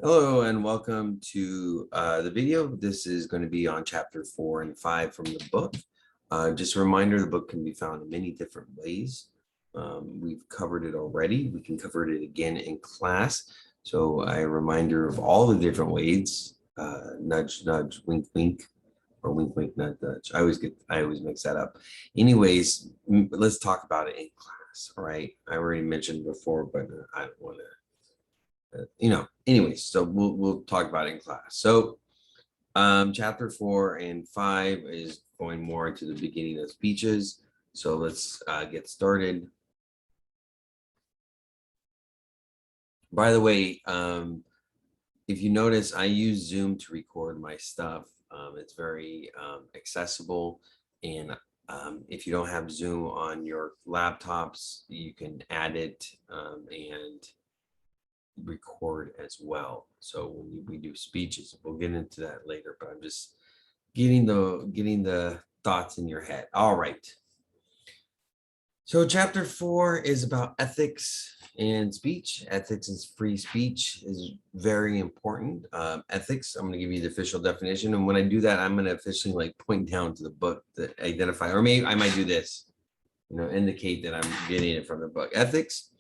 Hello and welcome to the video. This is going to be on chapter 4 and 5 from the book. Just a reminder, the book can be found in many different ways. We've covered it already. We can cover it again in class. So a reminder of all the different ways, nudge, nudge, wink, wink, or wink, wink, nudge, nudge. I always mix that up. Anyways, let's talk about it in class, all right? I already mentioned before, but I don't want to anyways, so we'll talk about it in class. So chapter 4 and 5 is going more into the beginning of speeches. So let's get started. By the way, if you notice, I use Zoom to record my stuff. It's very accessible, and if you don't have Zoom on your laptops, you can add it and record as well. So when we do speeches, we'll get into that later, but I'm just getting the thoughts in your head. All right. So chapter 4 is about ethics and speech. Ethics and free speech is very important. Ethics, I'm going to give you the official definition. And when I do that, I'm going to officially point down to the book to identify, or maybe I might do this, indicate that I'm getting it from the book. Ethics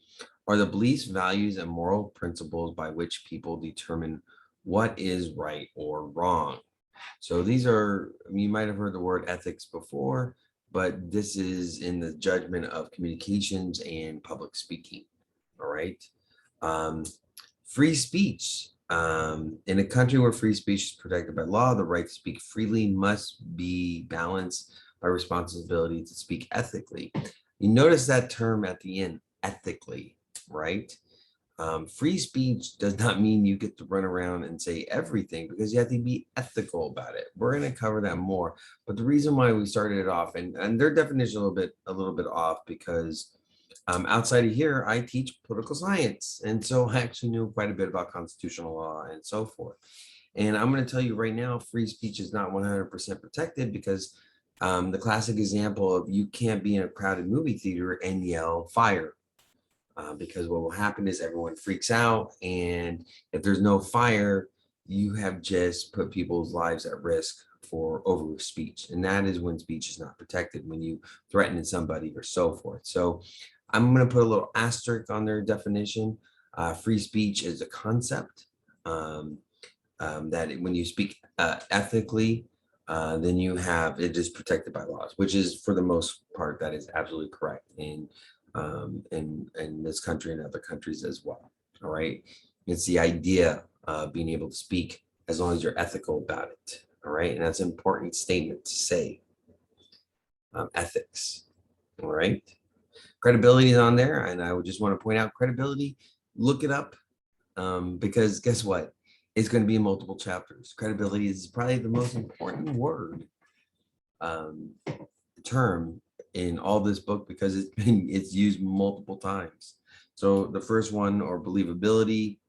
are the beliefs, values, and moral principles by which people determine what is right or wrong. So these are, you might have heard the word ethics before, but this is in the judgment of communications and public speaking. All right. Free speech. In a country where free speech is protected by law, the right to speak freely must be balanced by responsibility to speak ethically. You notice that term at the end, ethically, right? Free speech does not mean you get to run around and say everything, because you have to be ethical about it. We're going to cover that more. But the reason why we started it off, and their definition a little bit off, because outside of here, I teach political science. And so I actually knew quite a bit about constitutional law and so forth. And I'm going to tell you right now, free speech is not 100% protected, because the classic example of you can't be in a crowded movie theater and yell fire. Because what will happen is everyone freaks out, and if there's no fire, you have just put people's lives at risk for over speech, and that is when speech is not protected, when you threaten somebody or so forth. So I'm going to put a little asterisk on their definition. Free speech is a concept that when you speak ethically, then you have it is protected by laws, which is for the most part that is absolutely correct in this country and other countries as well. All right, it's the idea of being able to speak as long as you're ethical about it. All right, and that's an important statement to say. Ethics. All right, credibility is on there, and I would just want to point out credibility. Look it up, because guess what? It's going to be in multiple chapters. Credibility is probably the most important word term in all this book, because it's used multiple times. So the first one, or believability,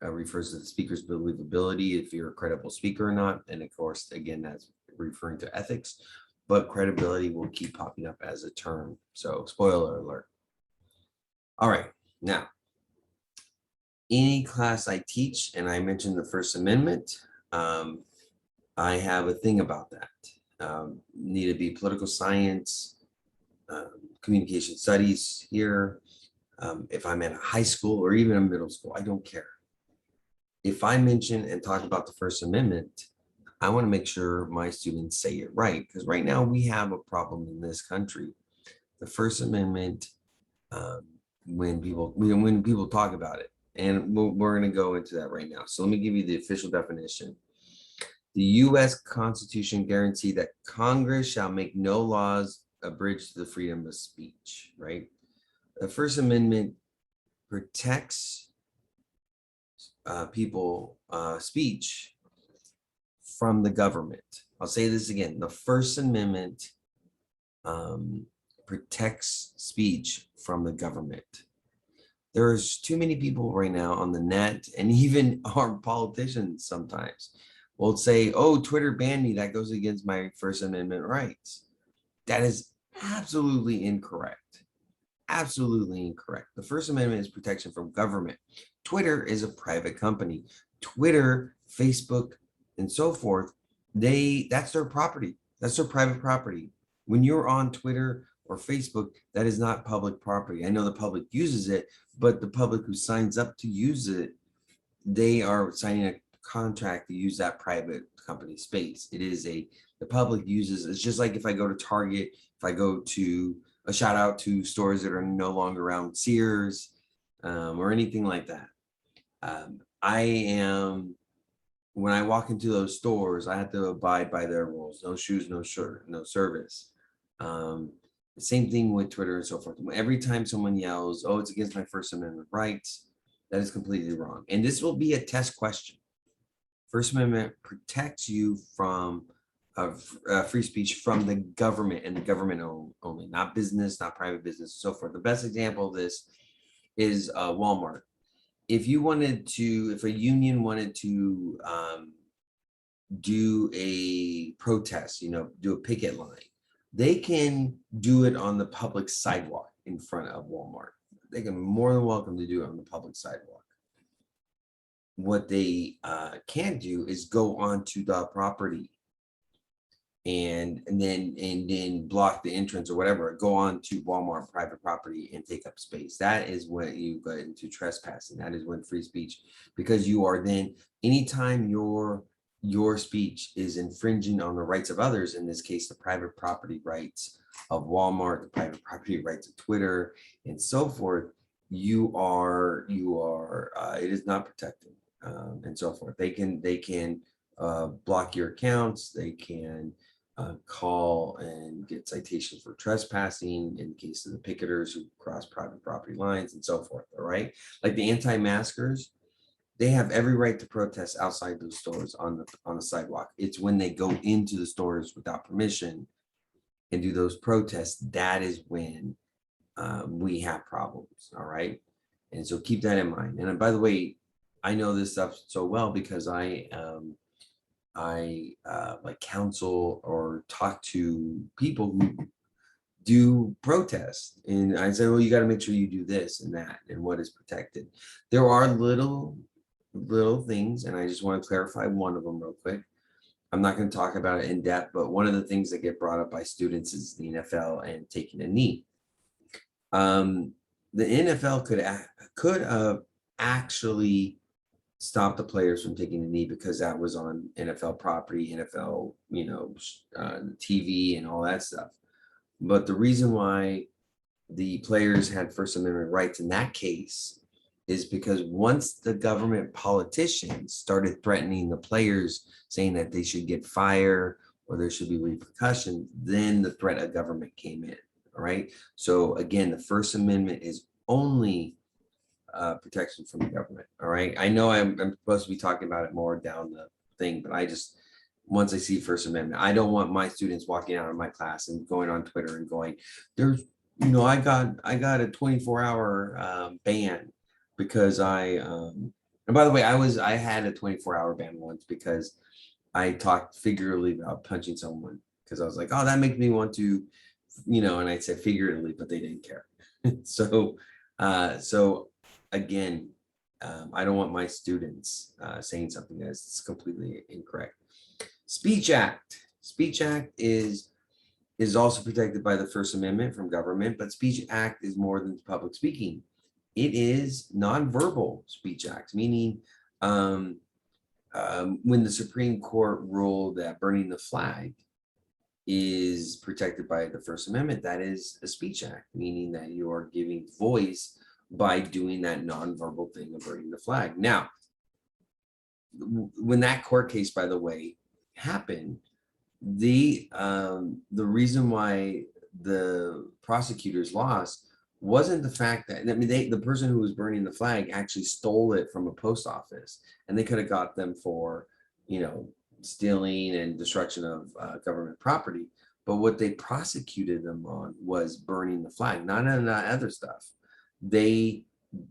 refers to the speaker's believability, if you're a credible speaker or not. And of course, again, that's referring to ethics, but credibility will keep popping up as a term. So spoiler alert. All right, now, any class I teach, and I mentioned the First Amendment, I have a thing about that. Need to be political science, communication studies here. If I'm at a high school or even a middle school, I don't care. If I mention and talk about the First Amendment, I want to make sure my students say it right, because right now we have a problem in this country. The First Amendment, when people talk about it, and we're going to go into that right now. So let me give you the official definition. The U.S. Constitution guarantees that Congress shall make no laws abridge the freedom of speech, right? The First Amendment protects people speech from the government. I'll say this again. The First Amendment protects speech from the government. There's too many people right now on the net, and even our politicians sometimes will say, oh, Twitter banned me. That goes against my First Amendment rights. That is absolutely incorrect. Absolutely incorrect. The First Amendment is protection from government. Twitter is a private company. Twitter, Facebook, and so forth, that's their property. That's their private property. When you're on Twitter or Facebook, that is not public property. I know the public uses it, but the public who signs up to use it, they are signing a contract to use that private company space. The public uses, it's just like if I go to Target, if I go to a shout out to stores that are no longer around, Sears, or anything like that. I am, when I walk into those stores, I have to abide by their rules. No shoes, no shirt, no service. The same thing with Twitter and so forth. Every time someone yells, oh, it's against my First Amendment rights, that is completely wrong. And this will be a test question. First Amendment protects you from free speech from the government and the government only, not business, not private business, and so forth. The best example of this is Walmart. If a union wanted to do a protest, do a picket line, they can do it on the public sidewalk in front of Walmart. They can be more than welcome to do it on the public sidewalk. What they can't do is go onto the property and then block the entrance or whatever, go on to Walmart private property and take up space. That is when you go into trespassing. That is when free speech, because you are then, anytime your speech is infringing on the rights of others, in this case, the private property rights of Walmart, the private property rights of Twitter, and so forth, it is not protected, and so forth. They can block your accounts. They can call and get citations for trespassing in the case of the picketers who cross private property lines and so forth. All right, like the anti-maskers, they have every right to protest outside those stores on the sidewalk. It's when they go into the stores without permission and do those protests, that is when we have problems. All right, and so keep that in mind. And by the way, I know this stuff so well because I like counsel or talk to people who do protest, and I say, well, you got to make sure you do this and that and what is protected. There are little things, and I just want to clarify one of them real quick. I'm not going to talk about it in depth, but one of the things that get brought up by students is the NFL and taking a knee. The NFL could have actually stop the players from taking a knee because that was on NFL property, NFL, TV and all that stuff. But the reason why the players had First Amendment rights in that case is because once the government politicians started threatening the players, saying that they should get fired or there should be repercussions, then the threat of government came in. All right. So again, the First Amendment is only protection from the government. All right. I know I'm supposed to be talking about it more down the thing, but once I see First Amendment, I don't want my students walking out of my class and going on Twitter and going, I got a 24-hour ban because and by the way, I had a 24-hour ban once because I talked figuratively about punching someone because I was like, oh, that makes me want to, and I said figuratively, but they didn't care. So again, I don't want my students saying something that's completely incorrect. Speech Act is also protected by the First Amendment from government, but Speech Act is more than public speaking. It is nonverbal speech act, meaning when the Supreme Court ruled that burning the flag is protected by the First Amendment, that is a speech act, meaning that you are giving voice by doing that nonverbal thing of burning the flag. Now, when that court case, by the way, happened, the reason why the prosecutors lost wasn't the fact that, the person who was burning the flag actually stole it from a post office, and they could have got them for, stealing and destruction of government property. But what they prosecuted them on was burning the flag, not on other stuff. They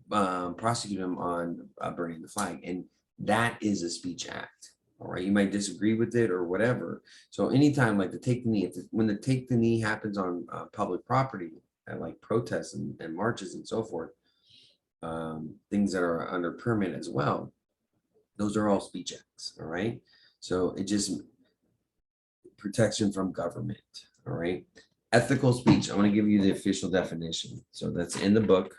prosecuted them on burning the flag, and that is a speech act. All right, you might disagree with it or whatever. So anytime like the take the knee, when the take the knee happens on public property, at like protests and marches and so forth, things that are under permit as well. Those are all speech acts, all right? So it just protection from government, all right? Ethical speech, I want to give you the official definition. So that's in the book.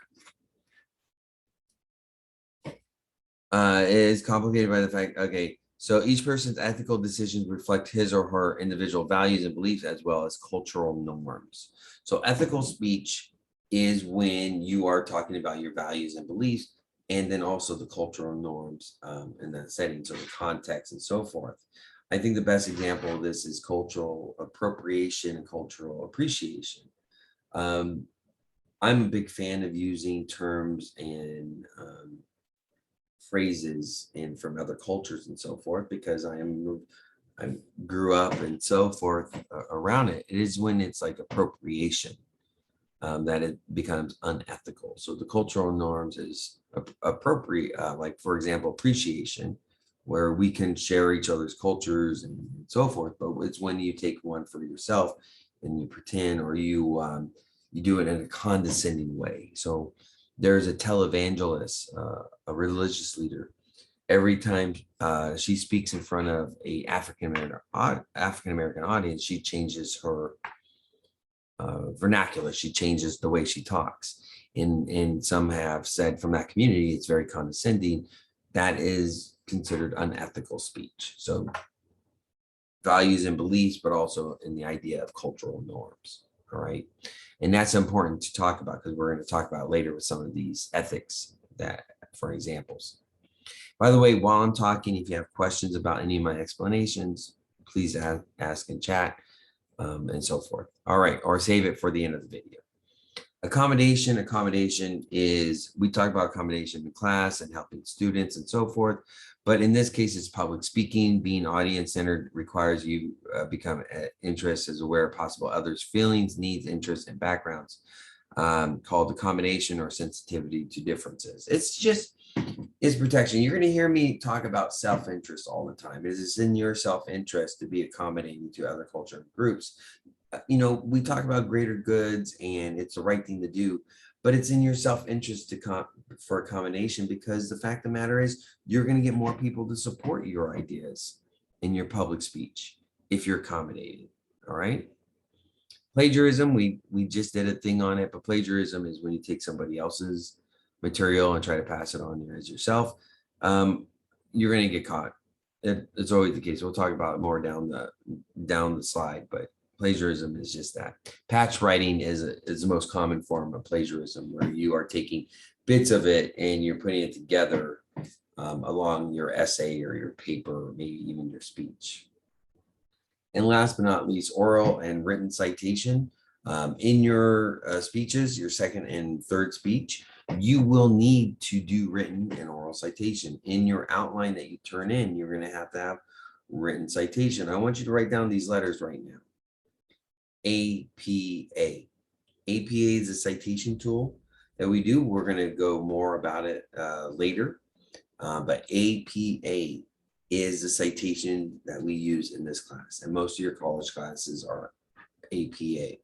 It is complicated by the fact, okay, so each person's ethical decisions reflect his or her individual values and beliefs as well as cultural norms. So ethical speech is when you are talking about your values and beliefs, and then also the cultural norms in that setting, so the context and so forth. I think the best example of this is cultural appropriation and cultural appreciation. I'm a big fan of using terms and phrases and from other cultures and so forth because I grew up and so forth around it. It is when it's like appropriation that it becomes unethical. So the cultural norms is appropriate, like for example, appreciation, where we can share each other's cultures and so forth. But it's when you take one for yourself and you pretend or you do it in a condescending way. So there's a televangelist, a religious leader. Every time she speaks in front of a African American audience, she changes her vernacular. She changes the way she talks. And some have said from that community, it's very condescending. That is considered unethical speech. So values and beliefs, but also in the idea of cultural norms. All right. And that's important to talk about because we're going to talk about later with some of these ethics that, for examples. By the way, while I'm talking, if you have questions about any of my explanations, please ask in chat and so forth. All right, or save it for the end of the video. Accommodation is, we talk about accommodation in class and helping students and so forth. But in this case, it's public speaking. Being audience-centered requires you become interested as aware of possible others' feelings, needs, interests, and backgrounds, called accommodation or sensitivity to differences. It's protection. You're going to hear me talk about self-interest all the time. It is in your self-interest to be accommodating to other culture groups. You know, we talk about greater goods and it's the right thing to do, but it's in your self-interest for accommodation because the fact of the matter is you're going to get more people to support your ideas in your public speech if you're accommodating. All right. Plagiarism, we just did a thing on it, but plagiarism is when you take somebody else's material and try to pass it on as yourself. You're going to get caught. It's always the case. We'll talk about it more down the slide, but plagiarism is just that. Patch writing is the most common form of plagiarism, where you are taking bits of it and you're putting it together along your essay or your paper, or maybe even your speech. And last but not least, oral and written citation. In your speeches, your second and third speech, you will need to do written and oral citation. In your outline that you turn in, you're going to have written citation. I want you to write down these letters right now. APA. APA is a citation tool that we do. We're going to go more about it later. But APA is the citation that we use in this class. And most of your college classes are APA.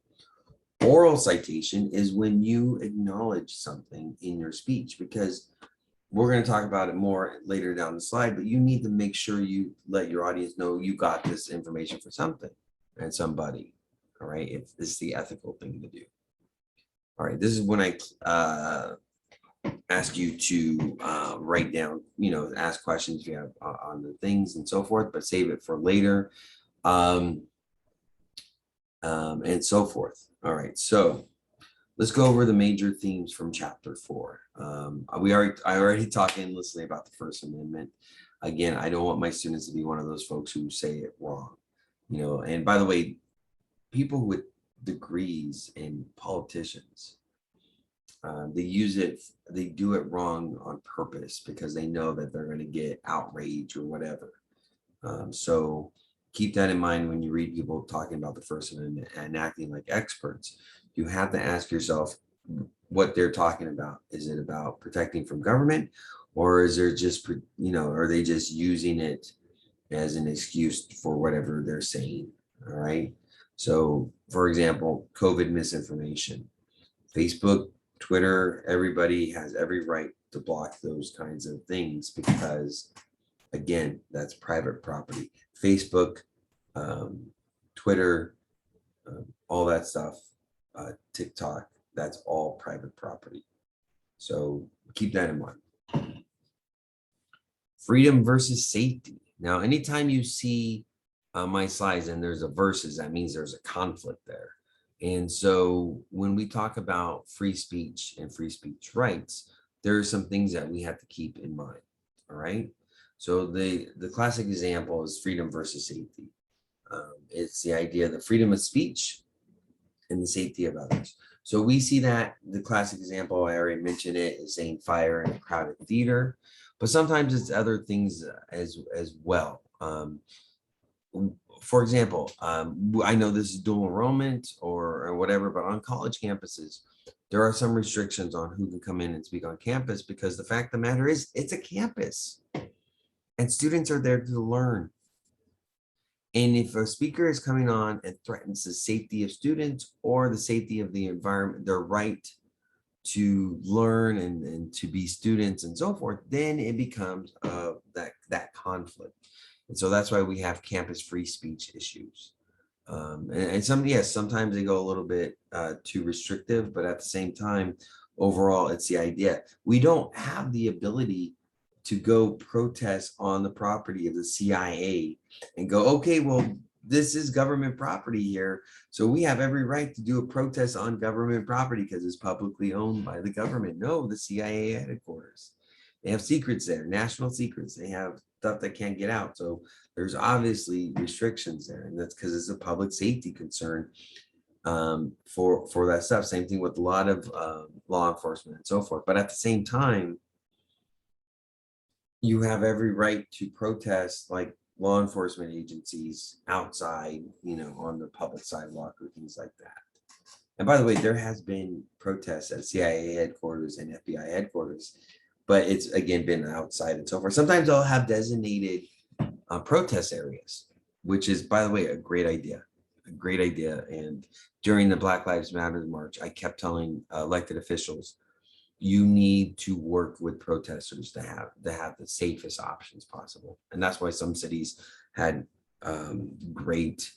Oral citation is when you acknowledge something in your speech, because we're going to talk about it more later down the slide, but you need to make sure you let your audience know you got this information for something and somebody. All right. It's the ethical thing to do. All right. This is when I ask you to write down, ask questions if you have on the things and so forth, but save it for later and so forth. All right. So let's go over the major themes from chapter 4. I already talked endlessly about the First Amendment. Again, I don't want my students to be one of those folks who say it wrong, and by the way, people with degrees and politicians, they do it wrong on purpose because they know that they're going to get outrage or whatever. So keep that in mind when you read people talking about the First Amendment and acting like experts. You have to ask yourself what they're talking about. Is it about protecting from government, or is there just, are they just using it as an excuse for whatever they're saying? All right. So, for example, COVID misinformation. Facebook Twitter, everybody has every right to block those kinds of things because, again, that's private property. Facebook, um, Twitter, all that stuff, TikTok, that's all private property. So keep that in mind. Freedom versus safety. Now, anytime you see my slides and there's a versus, that means there's a conflict there. And so when we talk about free speech and free speech rights, there are some things that we have to keep in mind. All right. So the classic example is freedom versus safety. It's the idea of the freedom of speech and the safety of others. So we see that the classic example, I already mentioned it, is saying fire in a crowded theater, but sometimes it's other things as well. For example, I know this is dual enrollment or whatever, but on college campuses, there are some restrictions on who can come in and speak on campus because the fact of the matter is it's a campus and students are there to learn. And if a speaker is coming on and threatens the safety of students or the safety of the environment, their right to learn and to be students and so forth, then it becomes that conflict. And so that's why we have campus free speech issues. And sometimes they go a little bit too restrictive, but at the same time, overall, it's the idea. We don't have the ability to go protest on the property of the CIA and go, okay, well, this is government property here. So we have every right to do a protest on government property because it's publicly owned by the government. No, the CIA headquarters. They have secrets there, national secrets. They have stuff that can't get out. So there's obviously restrictions there. And that's because it's a public safety concern for that stuff. Same thing with a lot of law enforcement and so forth. But at the same time, you have every right to protest like law enforcement agencies outside, on the public sidewalk or things like that. And by the way, there has been protests at CIA headquarters and FBI headquarters, but it's again been outside and so forth. Sometimes they'll have designated protest areas, which is, by the way, a great idea. And during the Black Lives Matter March, I kept telling elected officials, you need to work with protesters to have the safest options possible. And that's why some cities had great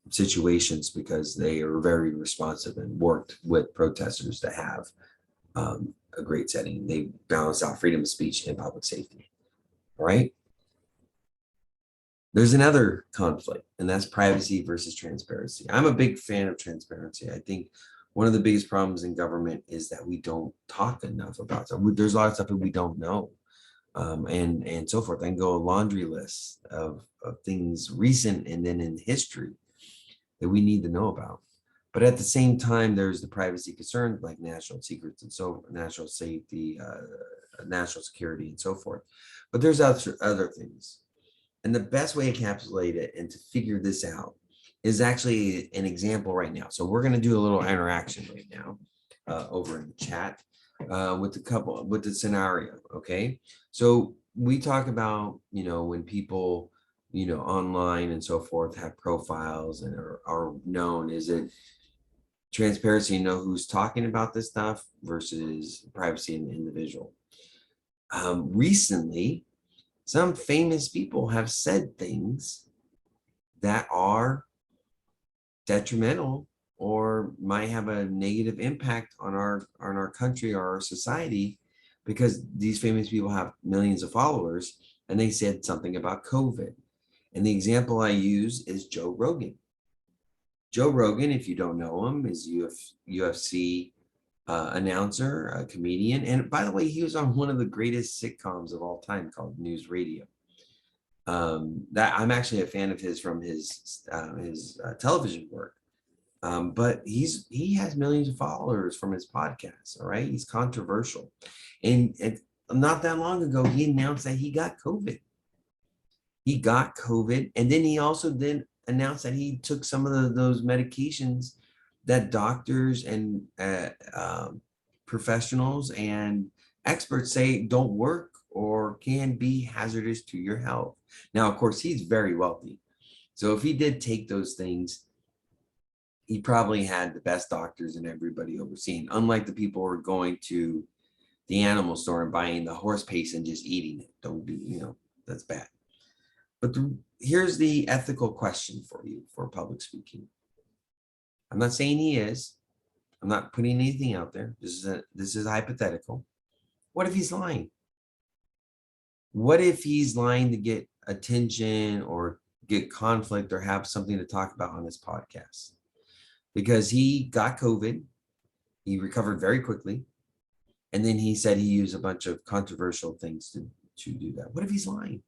situations because they are very responsive and worked with protesters to have a great setting. They balance out freedom of speech and public safety. All right. There's another conflict, and that's privacy versus transparency. I'm a big fan of transparency. I think one of the biggest problems in government is that we don't talk enough about stuff. There's a lot of stuff that we don't know, and so forth. I can go a laundry list of things recent and then in history that we need to know about. But at the same time, there's the privacy concerns like national secrets and so national safety, national security, and so forth. But there's other things. And the best way to encapsulate it and to figure this out is actually an example right now. So we're going to do a little interaction right now over in the chat with the scenario. Okay. So we talk about, when people, online and so forth have profiles and are known, is it transparency, who's talking about this stuff versus privacy in the individual. Recently, some famous people have said things that are detrimental or might have a negative impact on our country or our society because these famous people have millions of followers and they said something about COVID. And the example I use is Joe Rogan. Joe Rogan, if you don't know him, is UFC announcer, a comedian. And by the way, he was on one of the greatest sitcoms of all time called News Radio. That I'm actually a fan of his from his television work. But he has millions of followers from his podcast. All right. He's controversial. And not that long ago, he announced that he got COVID. He got COVID. And then he also announced that he took some of those medications that doctors and professionals and experts say don't work or can be hazardous to your health. Now, of course, he's very wealthy. So if he did take those things, he probably had the best doctors and everybody overseeing, unlike the people who are going to the animal store and buying the horse paste and just eating it. Don't do, that's bad. But here's the ethical question for you for public speaking. I'm not saying he is. I'm not putting anything out there. This is hypothetical. What if he's lying? What if he's lying to get attention or get conflict or have something to talk about on his podcast? Because he got COVID, he recovered very quickly, and then he said he used a bunch of controversial things to do that. What if he's lying?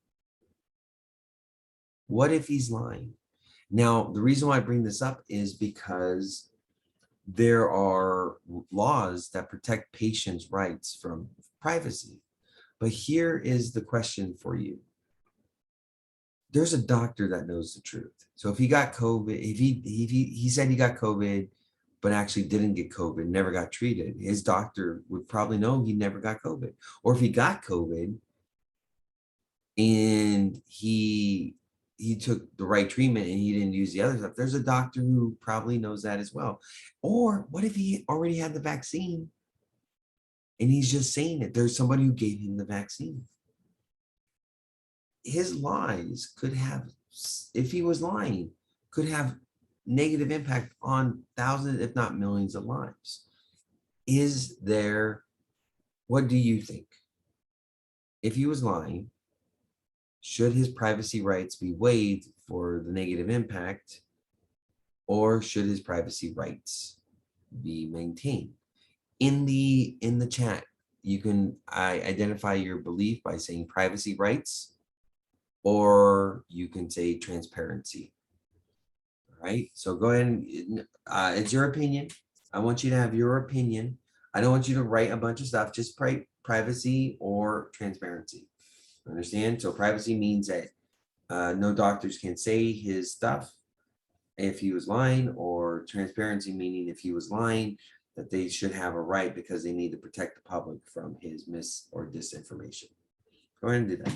What if he's lying? Now, the reason why I bring this up is because there are laws that protect patients' rights from privacy. But here is the question for you. There's a doctor that knows the truth. So if he got COVID, if he said he got COVID, but actually didn't get COVID, never got treated, his doctor would probably know he never got COVID. Or if he got COVID and he took the right treatment and he didn't use the other stuff, there's a doctor who probably knows that as well. Or what if he already had the vaccine and he's just saying it? There's somebody who gave him the vaccine. His lies could have, if he was lying, could have negative impact on thousands, if not millions of lives. What do you think? If he was lying, should his privacy rights be waived for the negative impact, or should his privacy rights be maintained? In the chat, you can identify your belief by saying privacy rights, or you can say transparency. All right, so go ahead and it's your opinion. I want you to have your opinion. I don't want you to write a bunch of stuff, just privacy or transparency. Understand? So privacy means that no doctors can say his stuff if he was lying, or transparency meaning if he was lying, that they should have a right because they need to protect the public from his mis or disinformation. Go ahead and do that.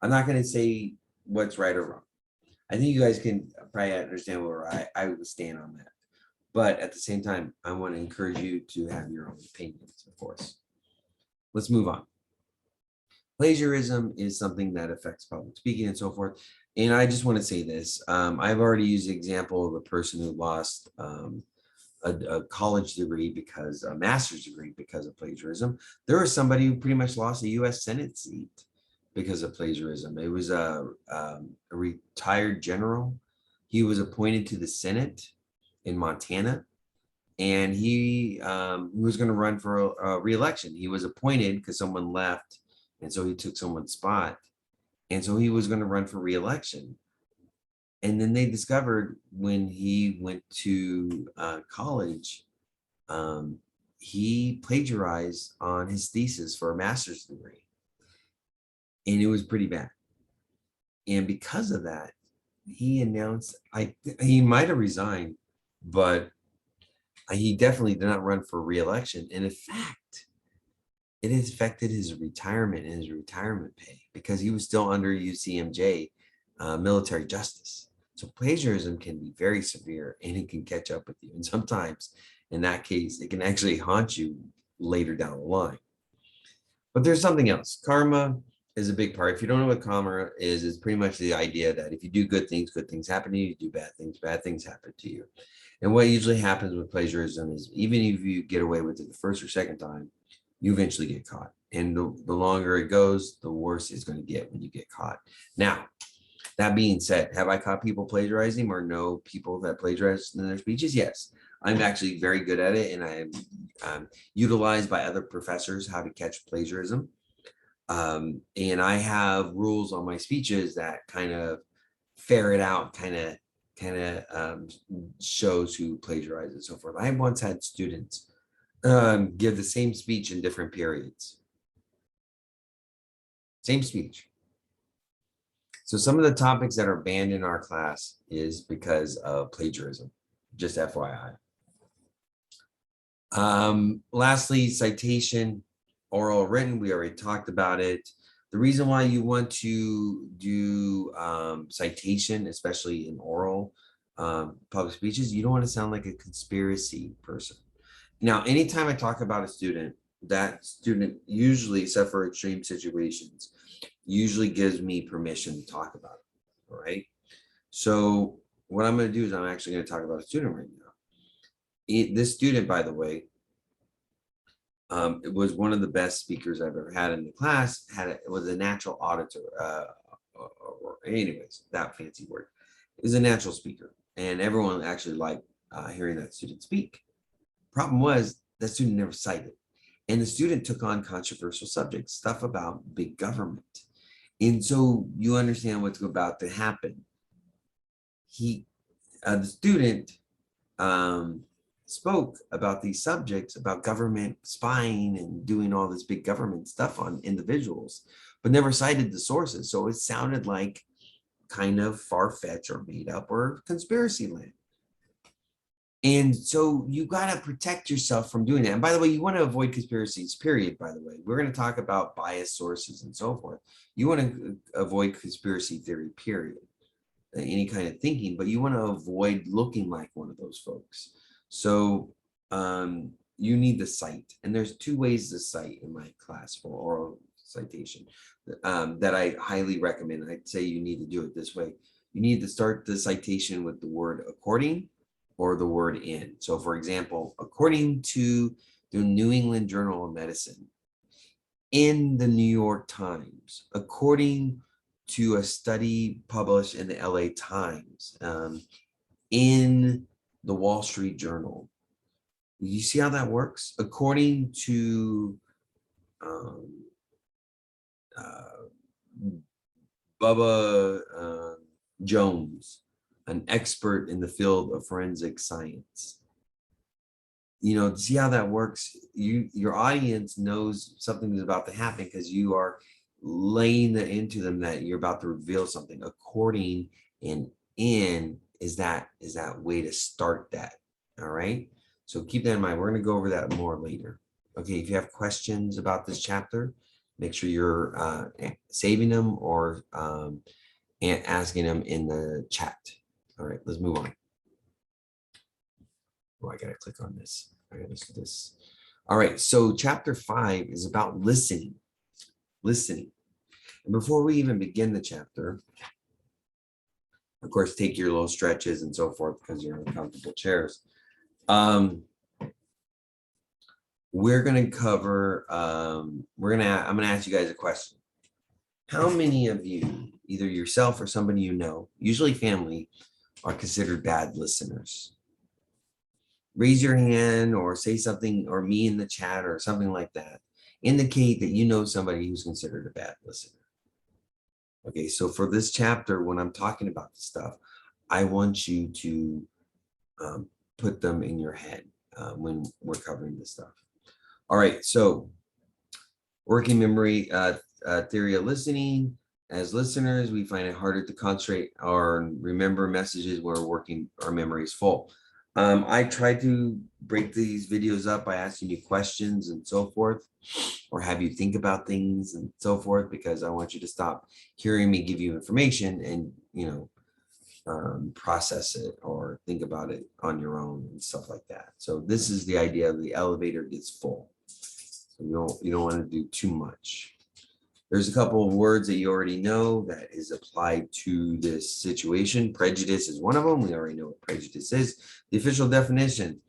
I'm not going to say what's right or wrong. I think you guys can probably understand where I would stand on that. But at the same time, I want to encourage you to have your own opinions, of course. Let's move on. Plagiarism is something that affects public speaking and so forth. And I just want to say this. I've already used the example of a person who lost a college degree because a master's degree because of plagiarism. There was somebody who pretty much lost a U.S. Senate seat because of plagiarism. It was a retired general. He was appointed to the Senate in Montana, and he was going to run for a re-election. He was appointed because someone left, and so he took someone's spot. And so he was going to run for re-election. And then they discovered when he went to college, he plagiarized on his thesis for a master's degree. And it was pretty bad. And because of that, he announced, he might have resigned, but he definitely did not run for re-election. And in fact, it has affected his retirement and his retirement pay because he was still under UCMJ military justice. So plagiarism can be very severe and it can catch up with you. And sometimes in that case, it can actually haunt you later down the line. But there's something else. Karma is a big part. If you don't know what karma is, it's pretty much the idea that if you do good things happen to you. You do bad things happen to you. And what usually happens with plagiarism is even if you get away with it the first or second time, you eventually get caught. And the longer it goes, the worse it's going to get when you get caught. Now, that being said, have I caught people plagiarizing or know people that plagiarize in their speeches? Yes, I'm actually very good at it, and I'm utilized by other professors how to catch plagiarism. And I have rules on my speeches that kind of ferret out, kind of shows who plagiarizes and so forth. I once had students give the same speech in different periods. Same speech. So some of the topics that are banned in our class is because of plagiarism, just FYI. Lastly, citation, oral, written, we already talked about it. The reason why you want to do citation, especially in oral, public speeches, you don't want to sound like a conspiracy person. Now, anytime I talk about a student, that student usually, except for extreme situations, usually gives me permission to talk about it. All right. So what I'm going to do is I'm actually going to talk about a student right now. This student, by the way, it was one of the best speakers I've ever had in the class. It was a natural auditor, or anyways, that fancy word. Is a natural speaker, and everyone actually liked hearing that student speak. Problem was that student never cited, and the student took on controversial subjects, stuff about big government, and so you understand what's about to happen. The student spoke about these subjects, about government spying and doing all this big government stuff on individuals, but never cited the sources. So it sounded like kind of far-fetched or made up or conspiracy land. And so you got to protect yourself from doing that. And by the way, you want to avoid conspiracies, period, by the way. We're going to talk about biased sources and so forth. You want to avoid conspiracy theory, period. Any kind of thinking, but you want to avoid looking like one of those folks. So you need to cite, and there's two ways to cite in my class for oral citation that I highly recommend. I'd say you need to do it this way. You need to start the citation with the word according or the word in. So for example, according to the New England Journal of Medicine, in the New York Times, according to a study published in the LA Times, in the Wall Street Journal. You see how that works? According to Bubba Jones, an expert in the field of forensic science. You know, see how that works? Your audience knows something is about to happen because you are laying that into them that you're about to reveal something. According and in is that way to start that. All right. So keep that in mind. We're going to go over that more later. Okay. If you have questions about this chapter, make sure you're saving them or asking them in the chat. All right, let's move on. Oh, I got to click on this. I got to do this. All right. So chapter 5 is about listening. Listening. And before we even begin the chapter, of course, take your little stretches and so forth because you're in comfortable chairs. We're going to cover, I'm going to ask you guys a question. How many of you, either yourself or somebody you know, usually family, are considered bad listeners? Raise your hand or say something, or me in the chat or something like that. Indicate that you know somebody who's considered a bad listener. Okay, so for this chapter, when I'm talking about this stuff, I want you to put them in your head when we're covering this stuff. All right, so working memory theory of listening. As listeners, we find it harder to concentrate or remember messages where our memory is full. I try to break these videos up by asking you questions and so forth, or have you think about things and so forth, because I want you to stop hearing me give you information and, process it or think about it on your own and stuff like that. So this is the idea of the elevator gets full. So you don't want to do too much. There's a couple of words that you already know that is applied to this situation. Prejudice is one of them. We already know what prejudice is. The official definition,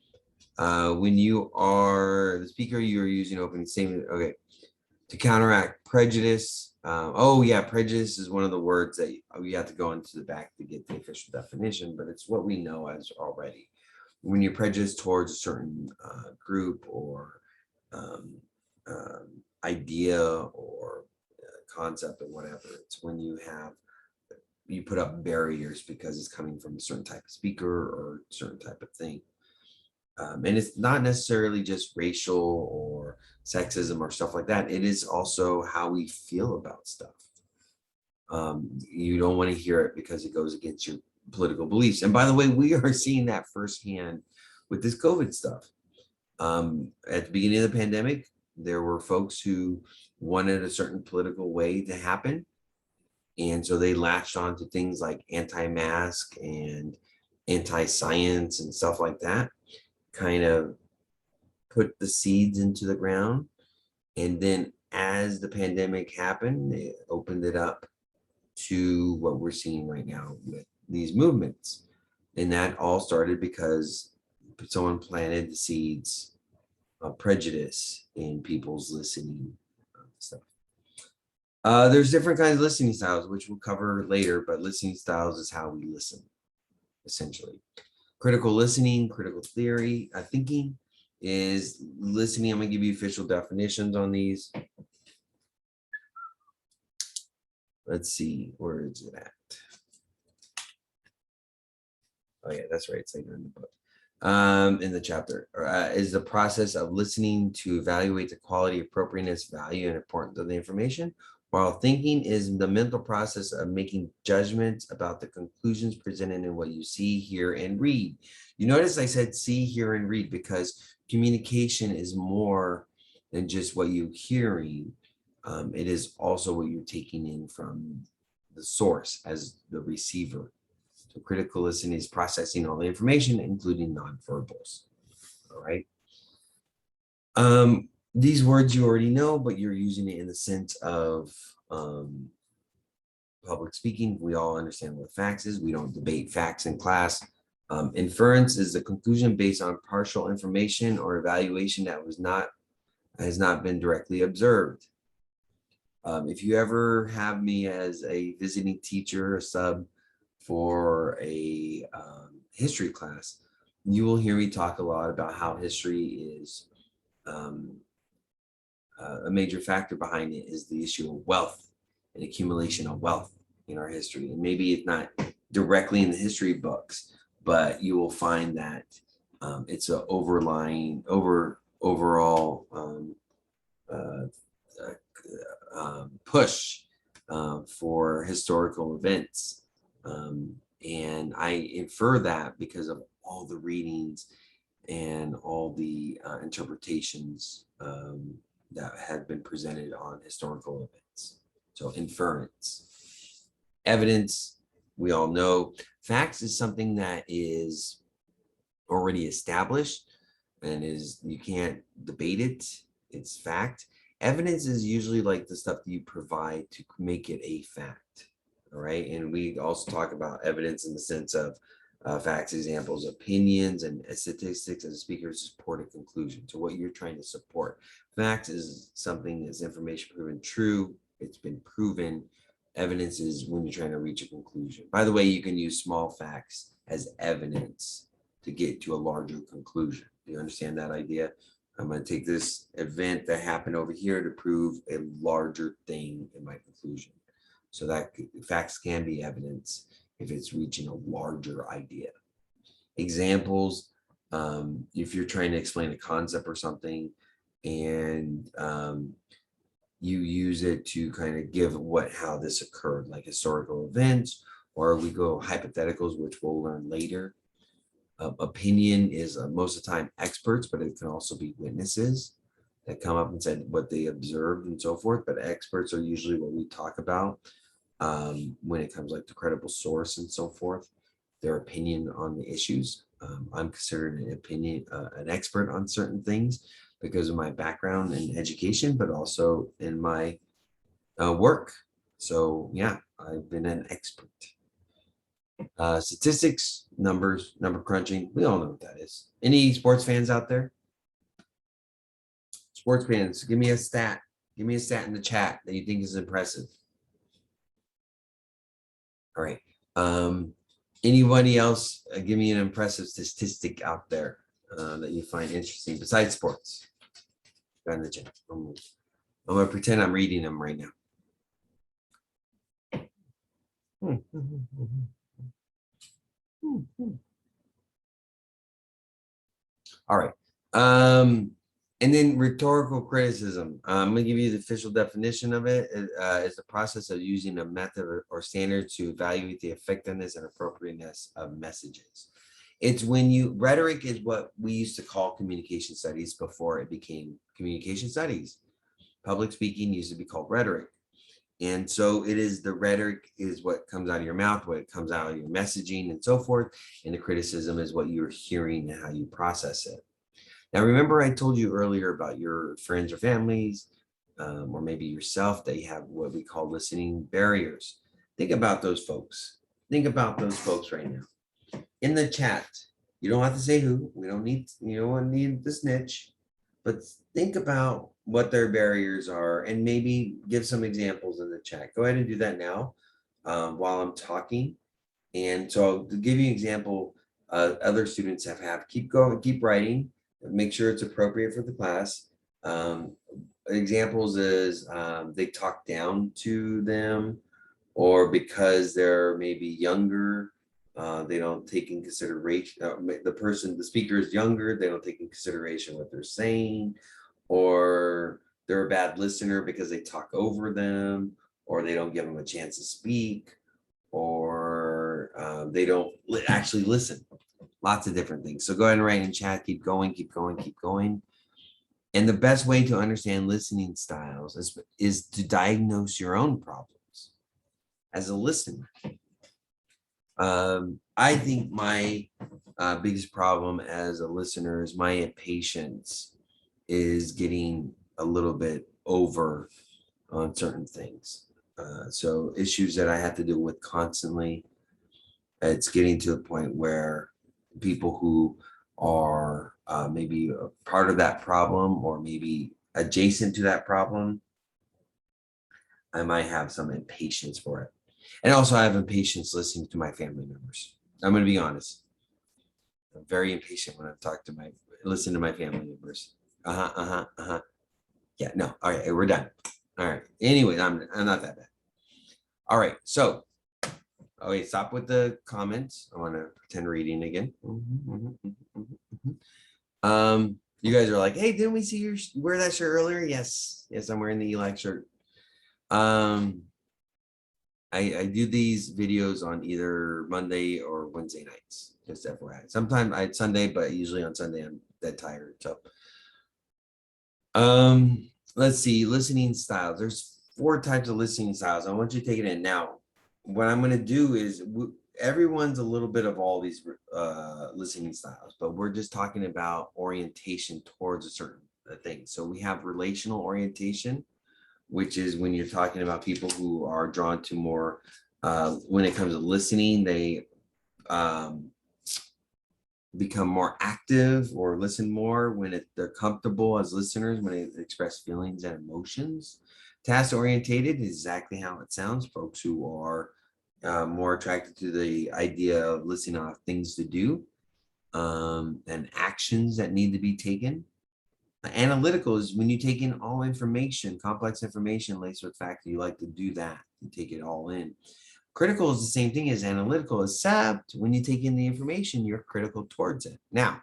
when you are the speaker, you're using opening statement. Okay, to counteract prejudice. Prejudice is one of the words that we have to go into the back to get the official definition, but it's what we know as already. When you're prejudiced towards a certain group or idea or concept or whatever, it's when you put up barriers because it's coming from a certain type of speaker or certain type of thing. And it's not necessarily just racial or sexism or stuff like that. It is also how we feel about stuff. You don't want to hear it because it goes against your political beliefs. And by the way, we are seeing that firsthand with this COVID stuff. At the beginning of the pandemic, there were folks who wanted a certain political way to happen. And so they latched on to things like anti-mask and anti-science and stuff like that, kind of put the seeds into the ground. And then as the pandemic happened, it opened it up to what we're seeing right now with these movements. And that all started because someone planted the seeds of prejudice in people's listening stuff. There's different kinds of listening styles, which we'll cover later, but listening styles is how we listen, essentially. Critical listening, critical theory, thinking is listening. I'm going to give you official definitions on these. Let's see, where is it at? Oh yeah, that's right. It's later in the book. In the chapter, is the process of listening to evaluate the quality, appropriateness, value, and importance of the information, while thinking is the mental process of making judgments about the conclusions presented in what you see, hear, and read. You notice I said see, hear, and read because communication is more than just what you're hearing. It is also what you're taking in from the source as the receiver. So critical listening is processing all the information, including nonverbals. All right. These words you already know, but you're using it in the sense of public speaking. We all understand what facts is. We don't debate facts in class. Inference is the conclusion based on partial information or evaluation that has not been directly observed. If you ever have me as a visiting teacher, a sub for a history class, you will hear me talk a lot about how history is a major factor behind it is the issue of wealth and accumulation of wealth in our history. And maybe it's not directly in the history books, but you will find that it's an overall push for historical events. And I infer that because of all the readings and all the interpretations that have been presented on historical events. So inference. Evidence, we all know. Facts is something that is already established and you can't debate it. It's fact. Evidence is usually like the stuff that you provide to make it a fact. All right. And we also talk about evidence in the sense of facts, examples, opinions, and statistics as a speaker support a conclusion. So what you're trying to support. Facts is something that's information proven true. It's been proven. Evidence is when you're trying to reach a conclusion. By the way, you can use small facts as evidence to get to a larger conclusion. Do you understand that idea? I'm going to take this event that happened over here to prove a larger thing in my conclusion. So that facts can be evidence if it's reaching a larger idea. Examples, if you're trying to explain a concept or something and you use it to kind of give how this occurred, like historical events, or we go hypotheticals, which we'll learn later. Opinion is most of the time experts, but it can also be witnesses that come up and said what they observed and so forth. But experts are usually what we talk about when it comes like to credible source and so forth, their opinion on the issues. I'm considered an expert on certain things because of my background in education, but also in my work. So yeah, I've been an expert. Statistics, numbers, number crunching. We all know what that is. Any sports fans out there? Sports fans, give me a stat. Give me a stat in the chat that you think is impressive. All right. Anybody else give me an impressive statistic out there that you find interesting besides sports? Go in the chat. I'm going to pretend I'm reading them right now. All right. And then rhetorical criticism. I'm going to give you the official definition of it. It's the process of using a method or standard to evaluate the effectiveness and appropriateness of messages. It's when rhetoric is what we used to call communication studies before it became communication studies. Public speaking used to be called rhetoric. And so it is, the rhetoric is what comes out of your mouth, what comes out of your messaging and so forth. And the criticism is what you're hearing and how you process it. Now, remember I told you earlier about your friends or families, or maybe yourself, that you have what we call listening barriers. Think about those folks. Think about those folks right now. In the chat, you don't have to say who. We don't need, you don't need the snitch, but think about what their barriers are and maybe give some examples in the chat. Go ahead and do that now while I'm talking. And so to give you an example, other students have, keep going, keep writing, make sure it's appropriate for the class. Examples is they talk down to them, or because they're maybe younger, they don't take in consideration, the speaker is younger, they don't take in consideration what they're saying, or they're a bad listener because they talk over them, or they don't give them a chance to speak, or they don't actually listen. Lots of different things. So go ahead and write in chat, keep going, keep going, keep going. And the best way to understand listening styles is to diagnose your own problems as a listener. I think my biggest problem as a listener is my impatience is getting a little bit over on certain things. So issues that I have to deal with constantly, it's getting to the point where people who are maybe a part of that problem or maybe adjacent to that problem, I might have some impatience for it. And also I have impatience listening to my family members. I'm going to be honest. I'm very impatient when I listen to my family members. Yeah, no. All right, we're done. All right. Anyway, I'm not that bad. All right. So, okay, stop with the comments. I want to pretend reading again. You guys are like, hey, didn't we see you wear that shirt earlier? Yes. Yes, I'm wearing the ELAC shirt. I do these videos on either Monday or Wednesday nights, just FYI. Sometimes I Sunday, but usually on Sunday I'm dead tired. So let's see, listening styles. There's 4 types of listening styles. I want you to take it in. Now, what I'm going to do is everyone's a little bit of all these listening styles, but we're just talking about orientation towards a certain thing. So we have relational orientation, which is when you're talking about people who are drawn to more, when it comes to listening, they become more active or listen more when they're comfortable as listeners, when they express feelings and emotions. Task orientated is exactly how it sounds. Folks who are more attracted to the idea of listening on things to do and actions that need to be taken. Analytical is when you take in all information, complex information laced with fact, you like to do that. You take it all in. Critical is the same thing as analytical, except when you take in the information, you're critical towards it. Now,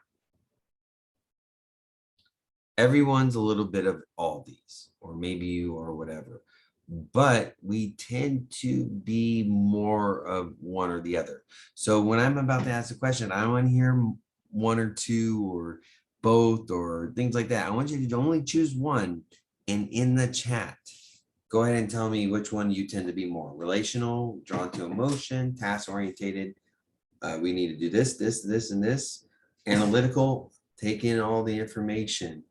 everyone's a little bit of all these, or maybe you or whatever, but we tend to be more of one or the other. So when I'm about to ask a question, I want to hear 1 or 2 or both or things like that. I want you to only choose one, and in the chat, go ahead and tell me which one you tend to be more. Relational, drawn to emotion, task orientated. We need to do this, this, this, and this. Analytical, take in all the information.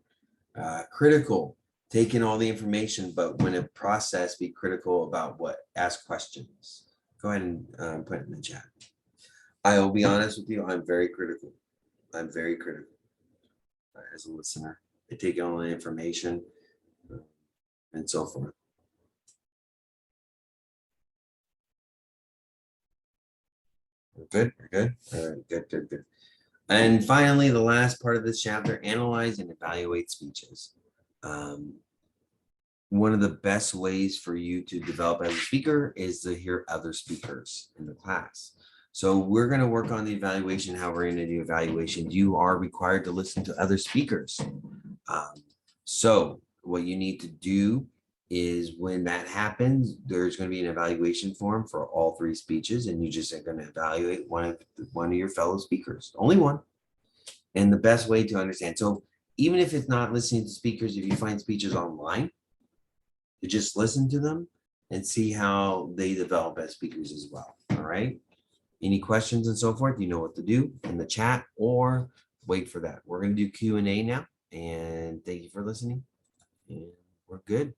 Critical, take in all the information, but when it process, be critical about what, ask questions. Go ahead and put it in the chat. I will be honest with you, I'm very critical. I'm very critical as a listener. I take in all the information and so forth. We're good, we're good. All right, good, good, good. And finally, the last part of this chapter, analyze and evaluate speeches. One of the best ways for you to develop as a speaker is to hear other speakers in the class. So we're going to work on the evaluation, how we're going to do evaluation. You are required to listen to other speakers. So what you need to do is when that happens, there's going to be an evaluation form for all 3 speeches, and you just are going to evaluate one of your fellow speakers, only one. And the best way to understand. So even if it's not listening to speakers, if you find speeches online, you just listen to them and see how they develop as speakers as well. All right. Any questions and so forth, you know what to do in the chat or wait for that. We're going to do Q&A now. And thank you for listening. And we're good.